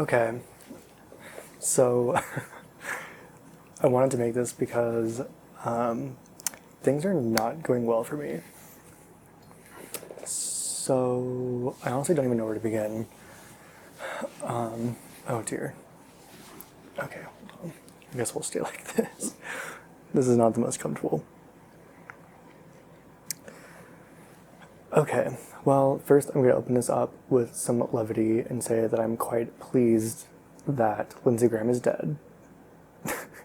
Okay, so I wanted to make this because things are not going well for me. So I honestly don't even know where to begin. Oh dear. Okay, hold on. I guess we'll stay like this. This is not the most comfortable. Okay, well, first I'm going to open this up with some levity and say that I'm quite pleased that Lindsey Graham is dead.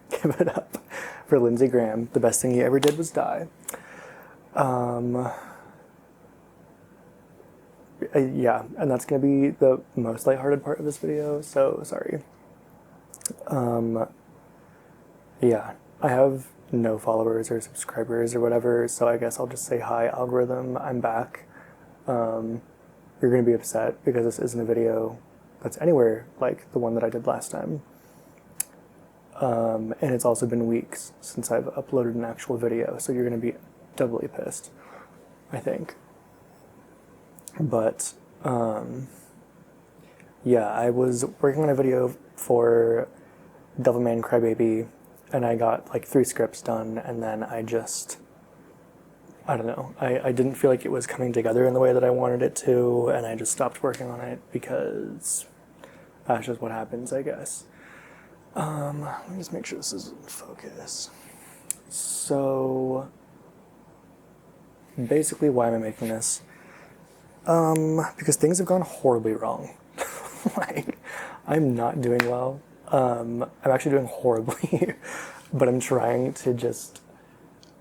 Give it up for Lindsey Graham. The best thing he ever did was die. Yeah, and that's going to be the most lighthearted part of this video, so sorry. Yeah, I have no followers or subscribers or whatever, so I guess I'll just say hi, algorithm, I'm back. You're going to be upset because this isn't a video that's anywhere like the one that I did last time. And it's also been weeks since I've uploaded an actual video, so you're going to be doubly pissed, I think. But, yeah, I was working on a video for Devilman Crybaby, and I got like 3 scripts done, and then I don't know, I didn't feel like it was coming together in the way that I wanted it to, and I just stopped working on it because that's just what happens, I guess. Let me just make sure this is in focus. So, basically, why am I making this? Because things have gone horribly wrong. Like, I'm not doing well. I'm actually doing horribly, but I'm trying to just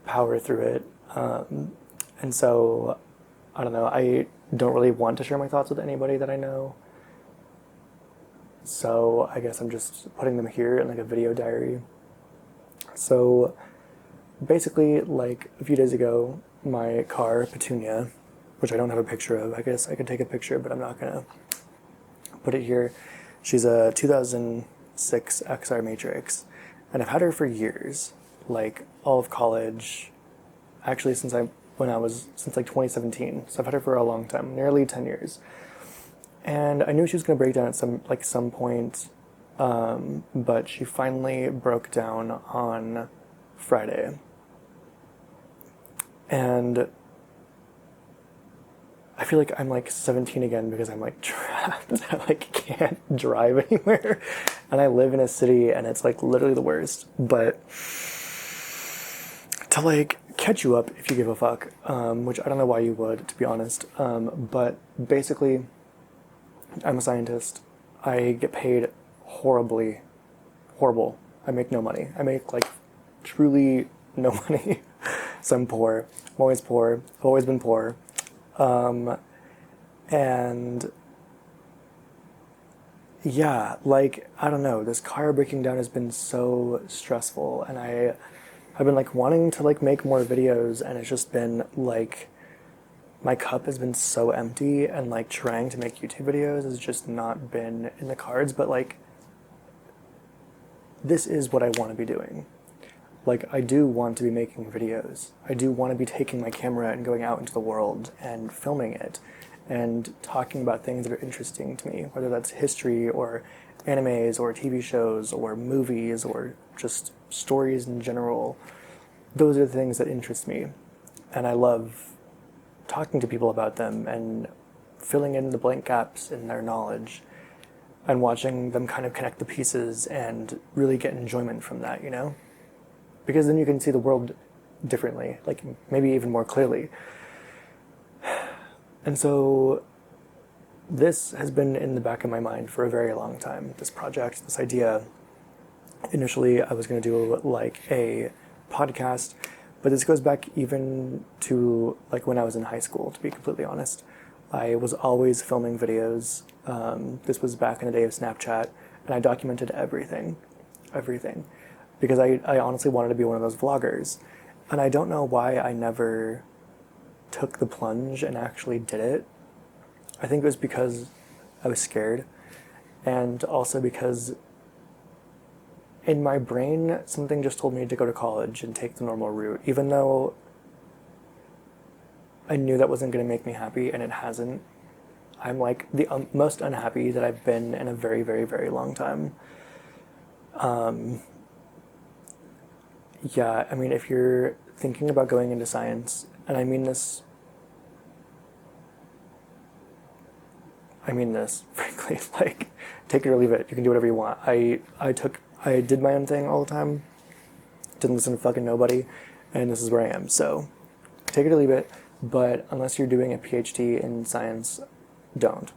power through it. And so, I don't know, I don't really want to share my thoughts with anybody that I know. So I guess I'm just putting them here in like a video diary. So basically, like a few days ago, my car, Petunia, which I don't have a picture of, I guess I could take a picture, but I'm not gonna put it here. She's a 2006 XR Matrix, and I've had her for years, like all of college, actually since like 2017, so I've had her for a long time, nearly 10 years. And I knew she was going to break down at some point, but she finally broke down on Friday. And I feel like I'm like 17 again because I'm like trapped. I like can't drive anywhere. And I live in a city and it's like literally the worst. But to like catch you up if you give a fuck, which I don't know why you would, to be honest. But basically, I'm a scientist. I get paid horrible. I make no money. I make like truly no money. So I'm poor. I'm always poor. I've always been poor. And yeah, like, I don't know, this car breaking down has been so stressful, and I've been like wanting to like make more videos, and it's just been like, my cup has been so empty, and like trying to make YouTube videos has just not been in the cards, but like, this is what I want to be doing. Like, I do want to be making videos. I do want to be taking my camera and going out into the world and filming it and talking about things that are interesting to me, whether that's history or animes or TV shows or movies or just stories in general. Those are the things that interest me. And I love talking to people about them and filling in the blank gaps in their knowledge and watching them kind of connect the pieces and really get enjoyment from that, you know? Because then you can see the world differently, like maybe even more clearly. And so this has been in the back of my mind for a very long time, this project, this idea. Initially, I was going to do like a podcast, but this goes back even to like when I was in high school, to be completely honest. I was always filming videos. This was back in the day of Snapchat, and I documented everything. Because I honestly wanted to be one of those vloggers. And I don't know why I never took the plunge and actually did it. I think it was because I was scared, and also because in my brain, something just told me to go to college and take the normal route, even though I knew that wasn't going to make me happy, and it hasn't. I'm like the most unhappy that I've been in a very, very, very long time. Yeah, I mean, if you're thinking about going into science, and I mean this, frankly, like, take it or leave it. You can do whatever you want. I did my own thing all the time, didn't listen to fucking nobody, and this is where I am. So, take it or leave it, but unless you're doing a PhD in science, don't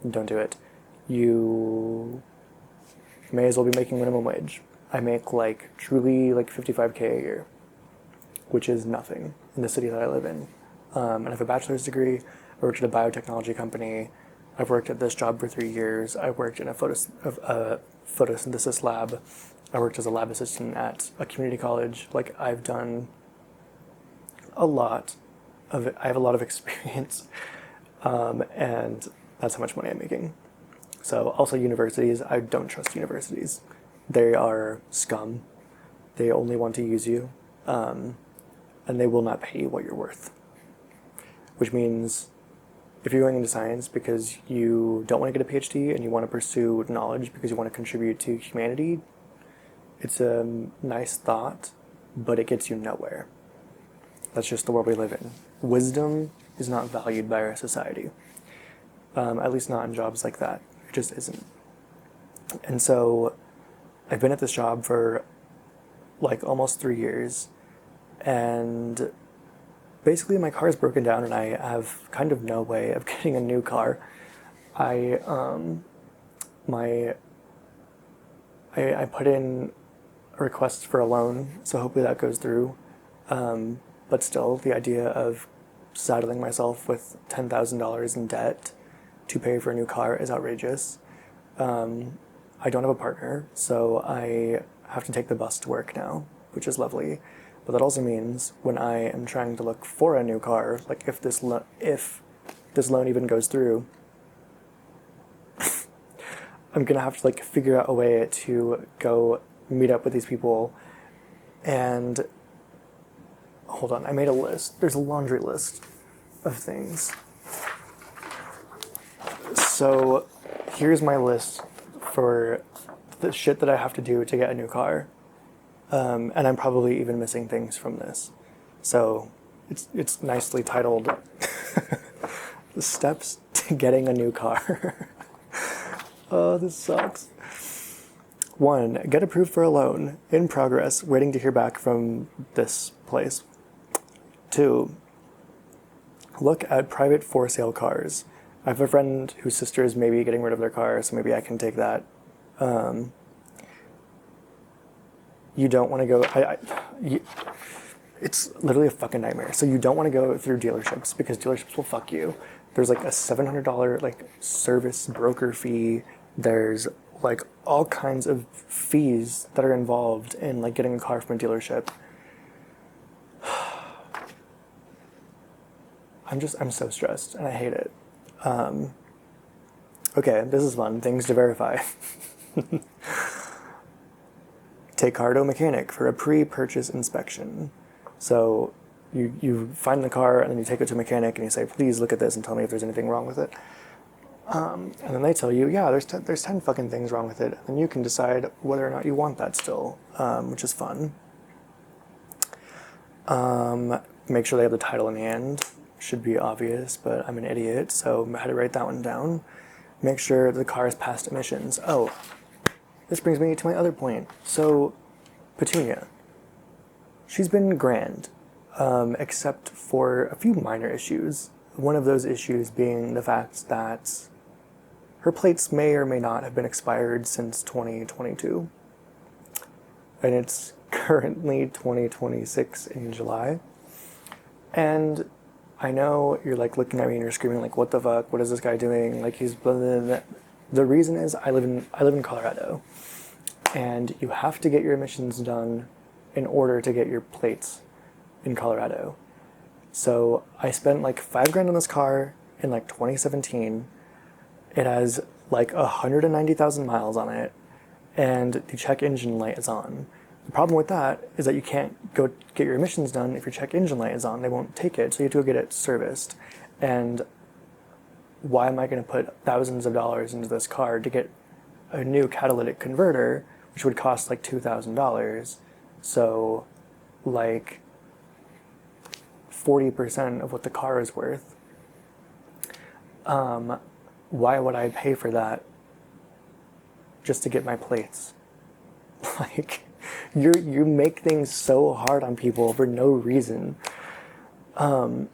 do it. You may as well be making minimum wage. I make like truly like 55K a year, which is nothing in the city that I live in. And I have a bachelor's degree. I worked at a biotechnology company. I've worked at this job for 3 years. I worked in a photosynthesis lab. I worked as a lab assistant at a community college. Like, I've done a lot of it. I have a lot of experience, and that's how much money I'm making. So also universities, I don't trust universities. They are scum. They only want to use you, and they will not pay you what you're worth. Which means if you're going into science because you don't want to get a PhD and you want to pursue knowledge because you want to contribute to humanity, it's a nice thought, but it gets you nowhere. That's just the world we live in. Wisdom is not valued by our society, at least not in jobs like that. It just isn't. And so I've been at this job for like almost 3 years, and basically my car is broken down and I have kind of no way of getting a new car. I put in a request for a loan, so hopefully that goes through. But still, the idea of saddling myself with $10,000 in debt to pay for a new car is outrageous. I don't have a partner, so I have to take the bus to work now, which is lovely. But that also means when I am trying to look for a new car, like if this loan even goes through, I'm gonna have to like figure out a way to go meet up with these people. And hold on, I made a list. There's a laundry list of things. So here's my list for the shit that I have to do to get a new car. And I'm probably even missing things from this. So it's nicely titled The Steps to Getting a New Car. Oh, this sucks. 1, get approved for a loan. In progress, waiting to hear back from this place. 2, look at private for sale cars. I have a friend whose sister is maybe getting rid of their car, so maybe I can take that. You don't want to go... it's literally a fucking nightmare. So you don't want to go through dealerships because dealerships will fuck you. There's like a $700 like service broker fee. There's like all kinds of fees that are involved in like getting a car from a dealership. I'm so stressed and I hate it. Okay, this is fun. Things to verify. Take car to a mechanic for a pre-purchase inspection. So you find the car and then you take it to a mechanic and you say, please look at this and tell me if there's anything wrong with it. And then they tell you, yeah, there's 10 fucking things wrong with it. And you can decide whether or not you want that still, which is fun. Make sure they have the title in hand. Should be obvious, but I'm an idiot, so I had to write that one down. Make sure the car has passed emissions. Oh, this brings me to my other point. So, Petunia. She's been grand, except for a few minor issues. One of those issues being the fact that her plates may or may not have been expired since 2022. And it's currently 2026 in July. And I know you're like looking at me and you're screaming like, what the fuck? What is this guy doing? Like he's blah, blah, blah. The reason is I live in Colorado, and you have to get your emissions done in order to get your plates in Colorado. So I spent like $5,000 on this car in like 2017. It has like 190,000 miles on it, and the check engine light is on. The problem with that is that you can't go get your emissions done if your check engine light is on. They won't take it, so you have to go get it serviced. And why am I going to put thousands of dollars into this car to get a new catalytic converter, which would cost like $2,000? So like 40% of what the car is worth. Why would I pay for that just to get my plates? Like, you make things so hard on people for no reason. And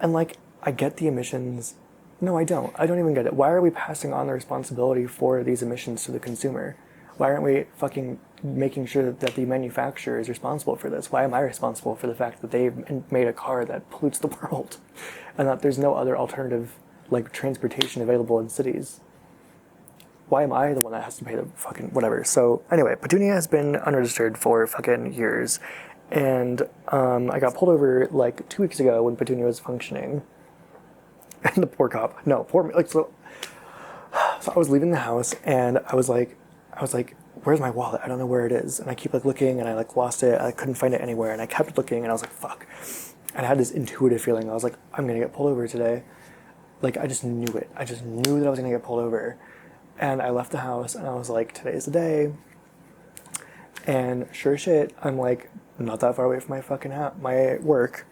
like, I get the emissions. No, I don't. I don't even get it. Why are we passing on the responsibility for these emissions to the consumer? Why aren't we fucking making sure that the manufacturer is responsible for this? Why am I responsible for the fact that they've made a car that pollutes the world and that there's no other alternative like transportation available in cities? Why am I the one that has to pay the fucking whatever? So anyway, Petunia has been unregistered for fucking years. And I got pulled over like 2 weeks ago when Petunia was functioning. And the poor cop, no, poor me. Like, so I was leaving the house and I was like, where's my wallet? I don't know where it is. And I keep like looking and I like lost it. I couldn't find it anywhere. And I kept looking and I was like, fuck. And I had this intuitive feeling. I was like, I'm going to get pulled over today. Like, I just knew it. I just knew that I was going to get pulled over. And I left the house and I was like, today's the day. And sure as shit, I'm like not that far away from my fucking my work.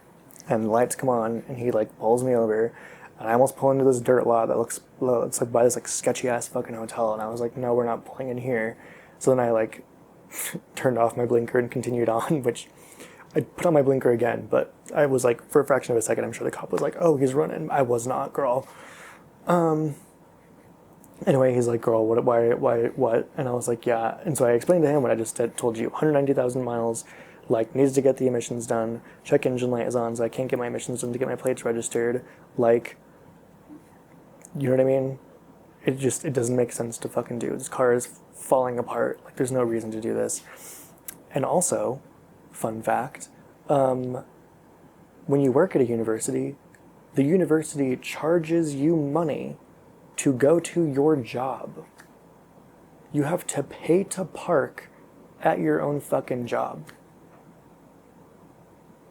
And the lights come on and he like pulls me over. And I almost pull into this dirt lot that looks like by this like sketchy ass fucking hotel. And I was like, no, we're not pulling in here. So then I like turned off my blinker and continued on, which I put on my blinker again. But I was like, for a fraction of a second, I'm sure the cop was like, oh, he's running. I was not, girl. Anyway, he's like, girl, what? And I was like, yeah. And so I explained to him what I just told you, 190,000 miles, like, needs to get the emissions done. Check engine light is on, so I can't get my emissions done to get my plates registered. Like, you know what I mean? It doesn't make sense to fucking do. This car is falling apart. Like, there's no reason to do this. And also, fun fact, when you work at a university, the university charges you money to go to your job. You have to pay to park at your own fucking job.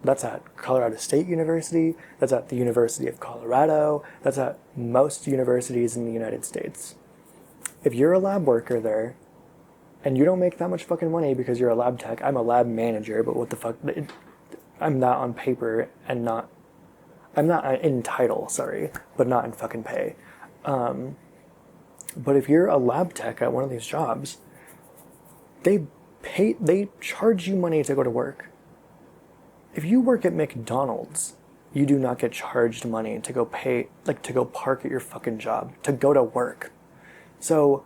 That's at Colorado State University. That's at the University of Colorado. That's at most universities in the United States. If you're a lab worker there, and you don't make that much fucking money because you're a lab tech, I'm a lab manager, but what the fuck, I'm not on paper and not, I'm not in title, sorry, but not in fucking pay. But if you're a lab tech at one of these jobs, they charge you money to go to work. If you work at McDonald's, you do not get charged money to go to go park at your fucking job, to go to work. So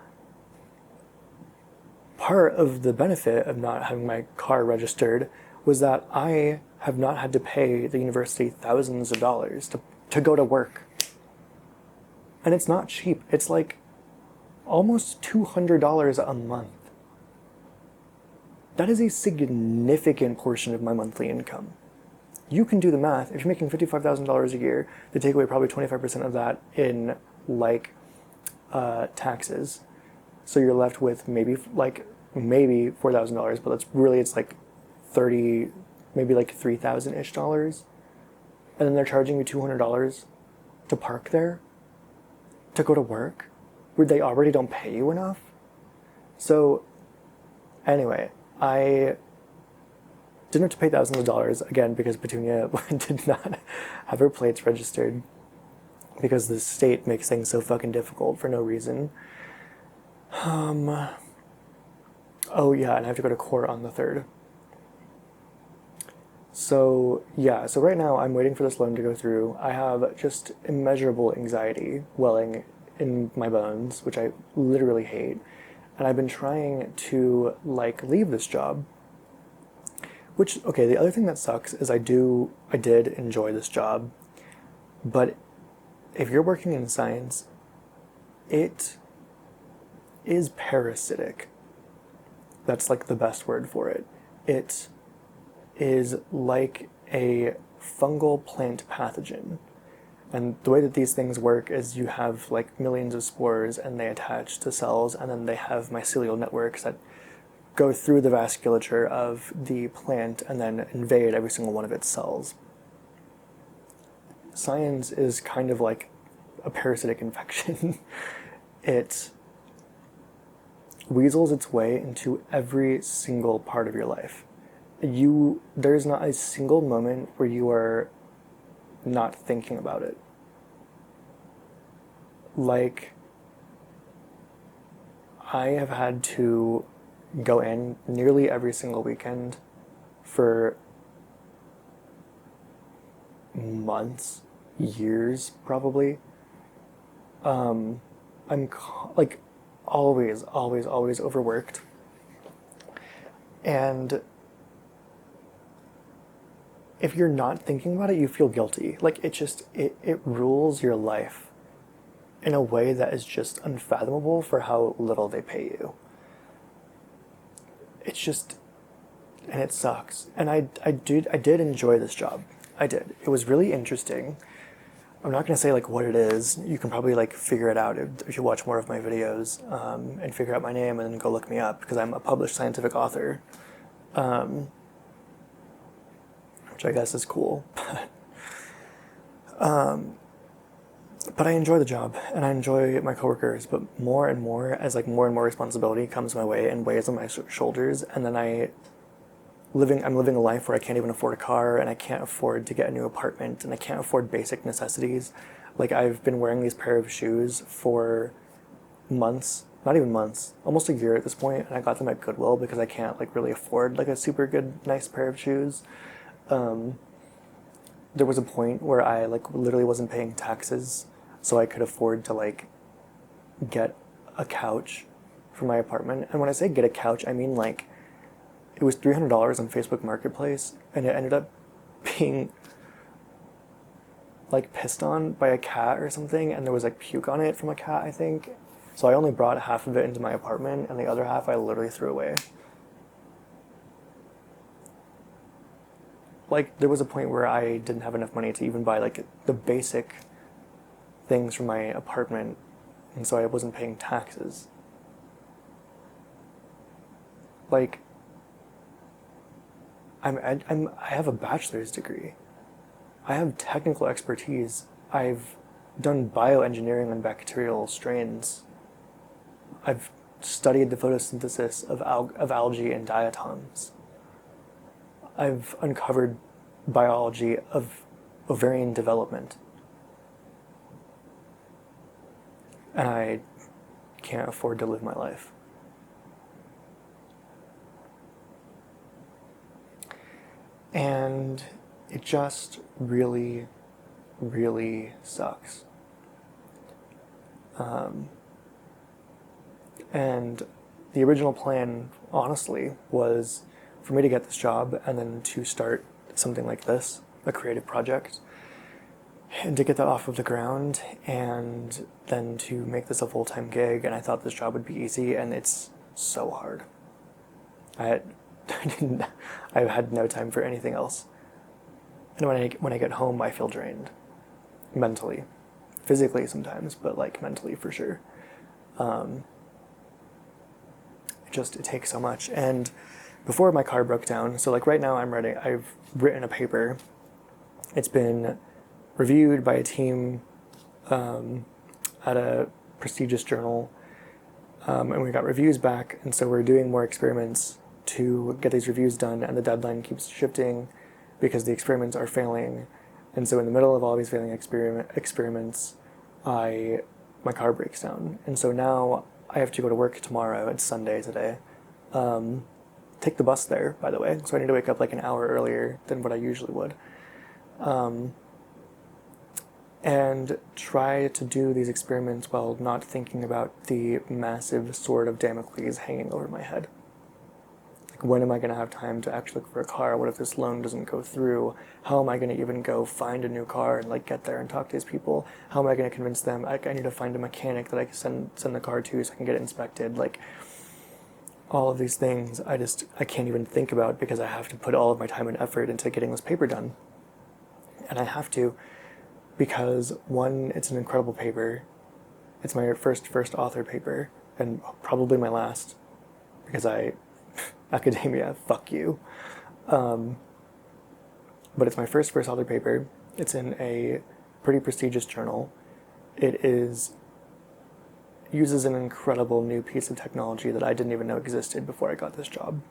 part of the benefit of not having my car registered was that I have not had to pay the university thousands of dollars to go to work. And it's not cheap. It's like almost $200 a month. That is a significant portion of my monthly income. You can do the math. If you're making $55,000 a year, they take away probably 25% of that in like taxes. So you're left with maybe $4,000, but it's like 30, maybe like $3,000-ish dollars. And then they're charging you $200 to park there, to go to work, where they already don't pay you enough. So anyway, I didn't have to pay thousands of dollars, again, because Petunia did not have her plates registered, because the state makes things so fucking difficult for no reason. Oh yeah, and I have to go to court on the 3rd. So yeah, so right now I'm waiting for this loan to go through. I have just immeasurable anxiety welling in my bones, which I literally hate. And I've been trying to like leave this job. Which, okay, the other thing that sucks is I did enjoy this job, but if you're working in science, it is parasitic. That's like the best word for it. It is like a fungal plant pathogen. And the way that these things work is you have like millions of spores and they attach to cells, and then they have mycelial networks that go through the vasculature of the plant and then invade every single one of its cells. Science is kind of like a parasitic infection. It weasels its way into every single part of your life. There's not a single moment where you are not thinking about it. Like, I have had to go in nearly every single weekend for months, years, probably. I'm like always overworked. And if you're not thinking about it, you feel guilty. Like, it rules your life in a way that is just unfathomable for how little they pay you. It's just, and it sucks. And I did enjoy this job. I did. It was really interesting. I'm not going to say like what it is. You can probably like figure it out if you watch more of my videos, and figure out my name and then go look me up, because I'm a published scientific author, which I guess is cool. But I enjoy the job, and I enjoy my coworkers, but more and more, as like more and more responsibility comes my way and weighs on my shoulders, and then I'm living a life where I can't even afford a car, and I can't afford to get a new apartment, and I can't afford basic necessities. Like, I've been wearing these pair of shoes for months, not even months, almost a year at this point, and I got them at Goodwill because I can't like really afford like a super good, nice pair of shoes. There was a point where I like literally wasn't paying taxes, so I could afford to like get a couch for my apartment. And when I say get a couch, I mean like it was $300 on Facebook Marketplace, and it ended up being like pissed on by a cat or something, and there was like puke on it from a cat, I think. So I only brought half of it into my apartment, and the other half I literally threw away. Like, there was a point where I didn't have enough money to even buy like the basic things from my apartment, and so I wasn't paying taxes. Like, I have a bachelor's degree. I have technical expertise. I've done bioengineering on bacterial strains. I've studied the photosynthesis of algae and diatoms. I've uncovered biology of ovarian development. And I can't afford to live my life. And it just really, really sucks. And the original plan, honestly, was for me to get this job and then to start something like this, a creative project, and to get that off of the ground, and then to make this a full-time gig. And I thought this job would be easy, and it's so hard. I had no time for anything else. And when I get home, I feel drained, mentally, physically sometimes, but like mentally for sure. It takes so much. And before my car broke down, so like right now I've written a paper. It's been reviewed by a team at a prestigious journal, and we got reviews back, and so we're doing more experiments to get these reviews done, and the deadline keeps shifting because the experiments are failing. And so in the middle of all these failing experiments, my car breaks down, and so now I have to go to work tomorrow. It's Sunday today. Take the bus there, by the way, so I need to wake up like an hour earlier than what I usually would. And try to do these experiments while not thinking about the massive sword of Damocles hanging over my head. Like, when am I going to have time to actually look for a car? What if this loan doesn't go through? How am I going to even go find a new car and like get there and talk to these people? How am I going to convince them? I need to find a mechanic that I can send the car to so I can get it inspected. Like, all of these things I can't even think about because I have to put all of my time and effort into getting this paper done. And I have to, because one, it's an incredible paper. It's my first author paper, and probably my last, because academia, fuck you. But it's my first author paper. It's in a pretty prestigious journal, It uses an incredible new piece of technology that I didn't even know existed before I got this job.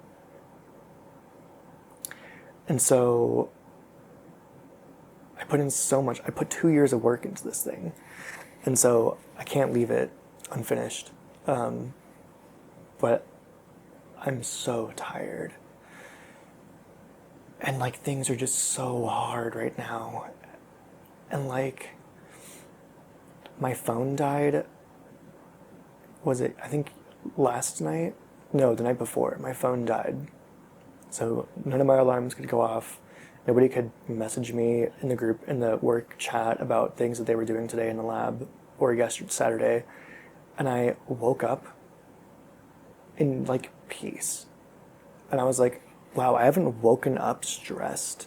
And so I put in so much. I put 2 years of work into this thing. And so I can't leave it unfinished. But I'm so tired. And like things are just so hard right now. And like my phone died. Was it, I think last night? No, the night before. My phone died. So none of my alarms could go off. Nobody could message me in the group, in the work chat about things that they were doing today in the lab or yesterday, Saturday. And I woke up in like peace. And I was like, wow, I haven't woken up stressed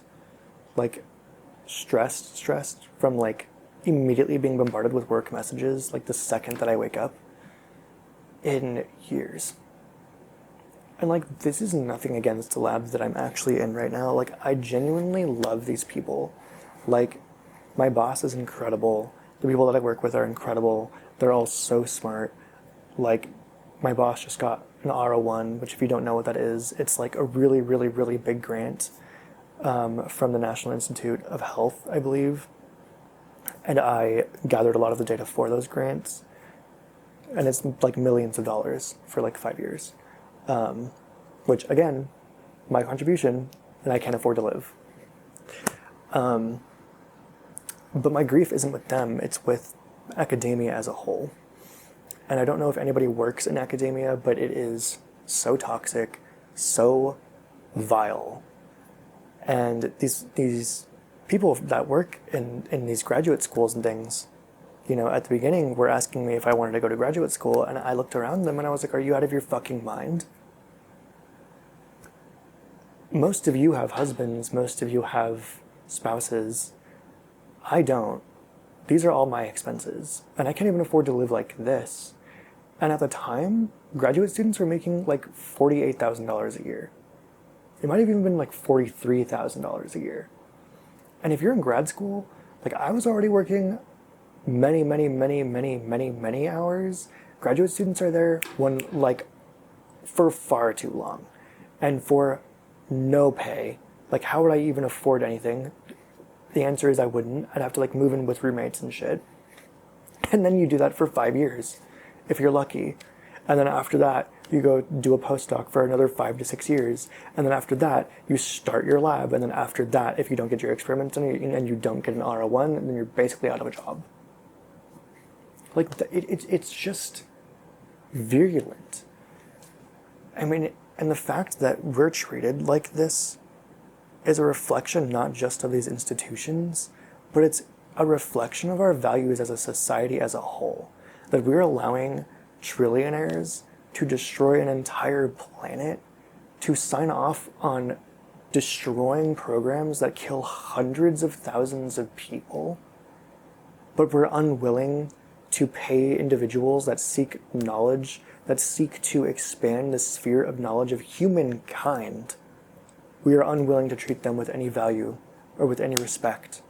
from like immediately being bombarded with work messages like the second that I wake up in years. And like, this is nothing against the labs that I'm actually in right now. Like, I genuinely love these people. Like, my boss is incredible. The people that I work with are incredible. They're all so smart. Like, my boss just got an R01, which if you don't know what that is, it's like a really, really, really big grant from the National Institute of Health, I believe. And I gathered a lot of the data for those grants. And it's like millions of dollars for like 5 years. Which again, my contribution, and I can't afford to live. But my grief isn't with them, it's with academia as a whole. And I don't know if anybody works in academia, but it is so toxic, so vile. And these people that work in these graduate schools and things, you know, at the beginning were asking me if I wanted to go to graduate school, and I looked around them and I was like, are you out of your fucking mind? Most of you have husbands, most of you have spouses. I don't. These are all my expenses, and I can't even afford to live like this. And at the time, graduate students were making like $48,000 a year. It might have even been like $43,000 a year. And if you're in grad school, like I was already working many hours. Graduate students are there for far too long and for no pay. Like, how would I even afford anything? The answer is I wouldn't. I'd have to like move in with roommates and shit. And then you do that for 5 years, if you're lucky. And then after that, you go do a postdoc for another 5 to 6 years. And then after that, you start your lab. And then after that, if you don't get your experiments done and you don't get an R01, then you're basically out of a job. Like, it's just virulent. I mean, and the fact that we're treated like this is a reflection not just of these institutions, but it's a reflection of our values as a society as a whole. That we're allowing trillionaires to destroy an entire planet, to sign off on destroying programs that kill hundreds of thousands of people, but we're unwilling to pay individuals that seek knowledge, that seek to expand the sphere of knowledge of humankind. We are unwilling to treat them with any value or with any respect.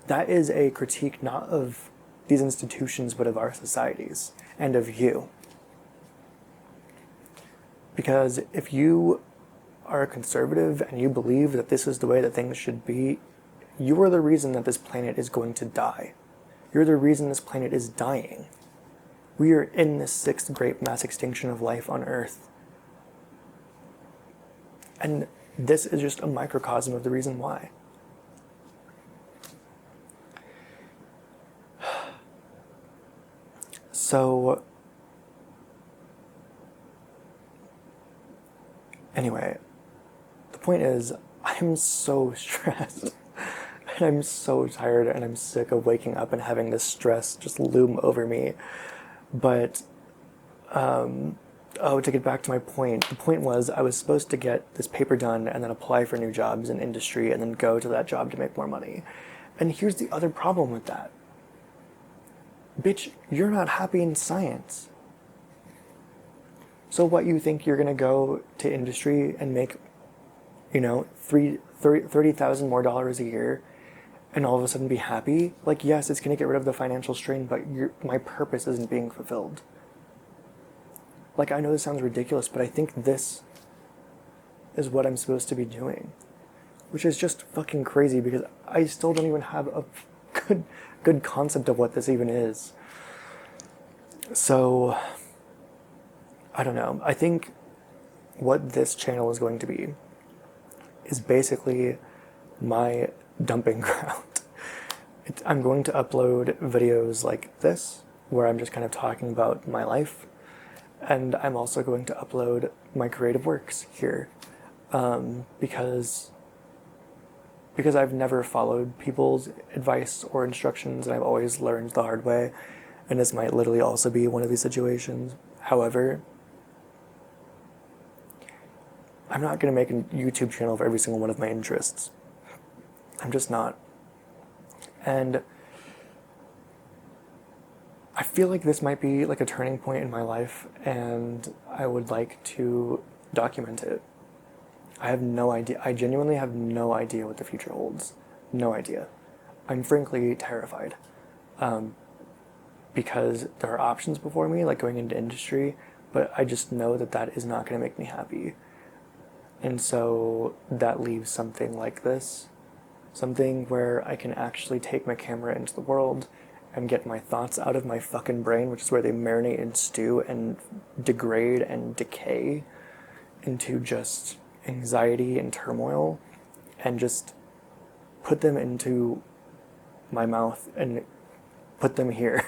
That is a critique not of these institutions, but of our societies and of you. Because if you are a conservative and you believe that this is the way that things should be, you are the reason that this planet is going to die. You're the reason this planet is dying. We are in this 6th great mass extinction of life on Earth. And this is just a microcosm of the reason why. So, anyway, the point is, I'm so stressed. And I'm so tired and I'm sick of waking up and having this stress just loom over me. But, to get back to my point, the point was I was supposed to get this paper done and then apply for new jobs in industry and then go to that job to make more money. And here's the other problem with that. Bitch, you're not happy in science. So what, you think you're going to go to industry and make, $30,000 more a year and all of a sudden be happy. Like, yes, it's going to get rid of the financial strain, but my purpose isn't being fulfilled. Like, I know this sounds ridiculous, but I think this is what I'm supposed to be doing, which is just fucking crazy because I still don't even have a good concept of what this even is. So, I don't know. I think what this channel is going to be is basically my dumping ground. I'm going to upload videos like this, where I'm just kind of talking about my life, and I'm also going to upload my creative works here, because I've never followed people's advice or instructions, and I've always learned the hard way, and this might literally also be one of these situations. However, I'm not going to make a YouTube channel for every single one of my interests. I'm just not. And I feel like this might be like a turning point in my life, and I would like to document it. I have no idea. I genuinely have no idea what the future holds. No idea. I'm frankly terrified, because there are options before me, like going into industry, but I just know that that is not going to make me happy. And so that leaves something like this, something where I can actually take my camera into the world and get my thoughts out of my fucking brain, which is where they marinate and stew and degrade and decay into just anxiety and turmoil, and just put them into my mouth and put them here.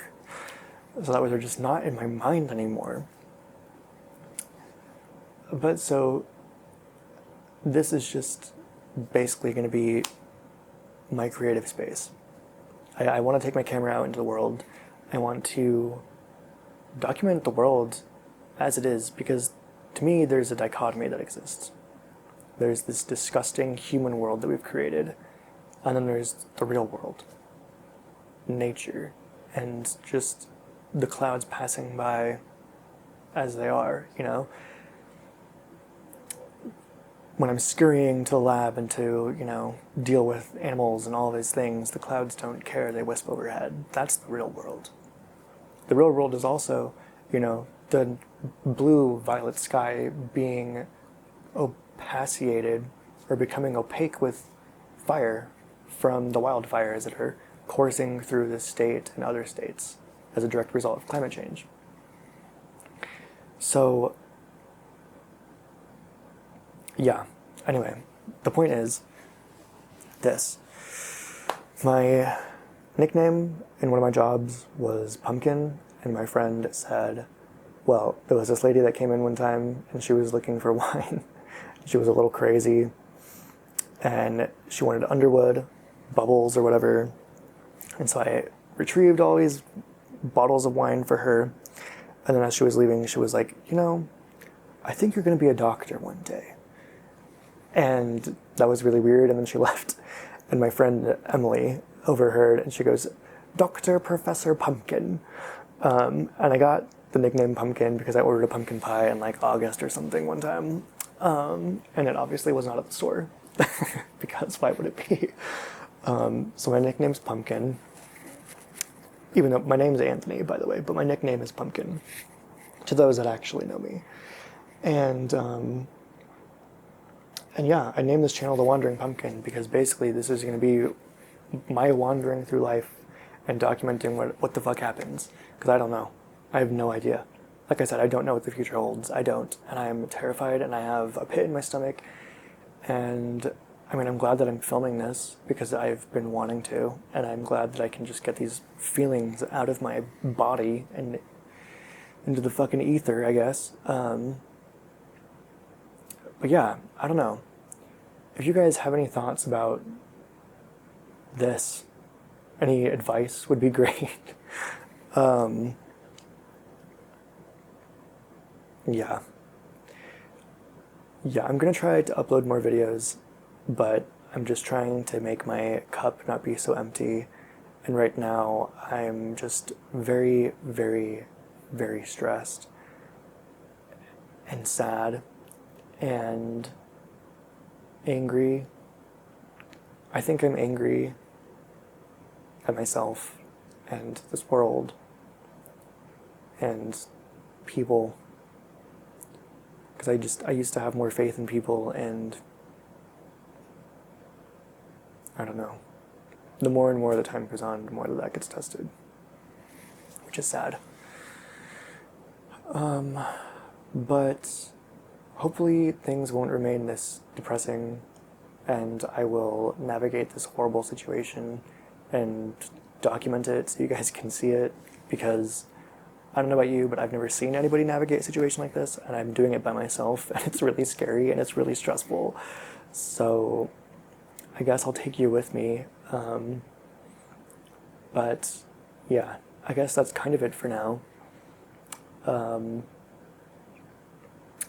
So that way they're just not in my mind anymore. But so this is just basically going to be my creative space. I want to take my camera out into the world. I want to document the world as it is, because to me there's a dichotomy that exists. There's this disgusting human world that we've created, and then there's the real world, nature, and just the clouds passing by as they are, you know? When I'm scurrying to the lab and to, you know, deal with animals and all these things, the clouds don't care, they wisp overhead. That's the real world. The real world is also, you know, the blue-violet sky being opaciated or becoming opaque with fire from the wildfires that are coursing through this state and other states as a direct result of climate change. So, yeah, anyway, the point is this. My nickname in one of my jobs was Pumpkin, and my friend said, well, there was this lady that came in one time, and she was looking for wine. She was a little crazy, and she wanted Underwood, bubbles or whatever, and so I retrieved all these bottles of wine for her, and then as she was leaving, she was like, you know, I think you're going to be a doctor one day. And that was really weird, and then she left. And my friend Emily overheard, and she goes, Dr. Professor Pumpkin. And I got the nickname Pumpkin because I ordered a pumpkin pie in like August or something one time. And it obviously was not at the store, because why would it be? So my nickname's Pumpkin. Even though my name's Anthony, by the way, but my nickname is Pumpkin, to those that actually know me. And yeah, I named this channel The Wandering Pumpkin because basically this is going to be my wandering through life and documenting what the fuck happens. Because I don't know. I have no idea. Like I said, I don't know what the future holds. I don't. And I am terrified, and I have a pit in my stomach. And I mean, I'm glad that I'm filming this because I've been wanting to. And I'm glad that I can just get these feelings out of my body and into the fucking ether, I guess. But yeah, I don't know. If you guys have any thoughts about this, any advice would be great. Yeah. Yeah, I'm going to try to upload more videos, but I'm just trying to make my cup not be so empty. And right now, I'm just very, very, very stressed and sad and angry. I think I'm angry at myself and this world and people, because I used to have more faith in people, and I don't know, the more and more the time goes on, the more that gets tested, which is sad. But hopefully things won't remain this depressing, and I will navigate this horrible situation and document it so you guys can see it, because I don't know about you, but I've never seen anybody navigate a situation like this, and I'm doing it by myself, and it's really scary and it's really stressful. So I guess I'll take you with me. But yeah, I guess that's kind of it for now.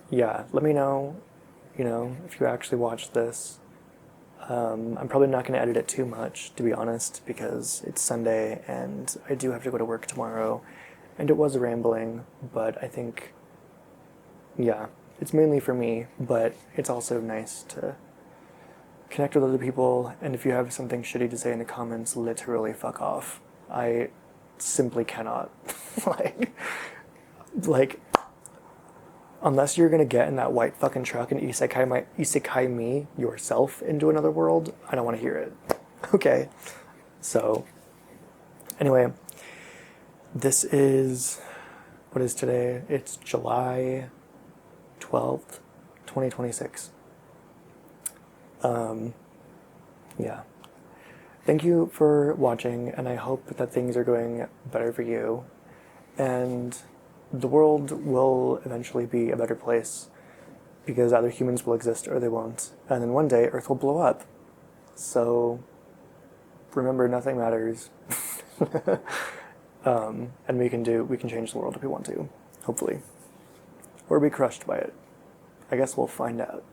Yeah, let me know, if you actually watched this. I'm probably not going to edit it too much, to be honest, because it's Sunday and I do have to go to work tomorrow. And it was rambling, but I think, yeah, it's mainly for me, but it's also nice to connect with other people. And if you have something shitty to say in the comments, literally fuck off. I simply cannot. like, unless you're gonna get in that white fucking truck and isekai me yourself into another world, I don't want to hear it. Okay. So, anyway, this is, what is today? It's July 12th, 2026. Yeah. Thank you for watching, and I hope that things are going better for you. And the world will eventually be a better place, because either humans will exist or they won't. And then one day Earth will blow up. So remember, nothing matters. And we can change the world if we want to, hopefully. Or be crushed by it. I guess we'll find out.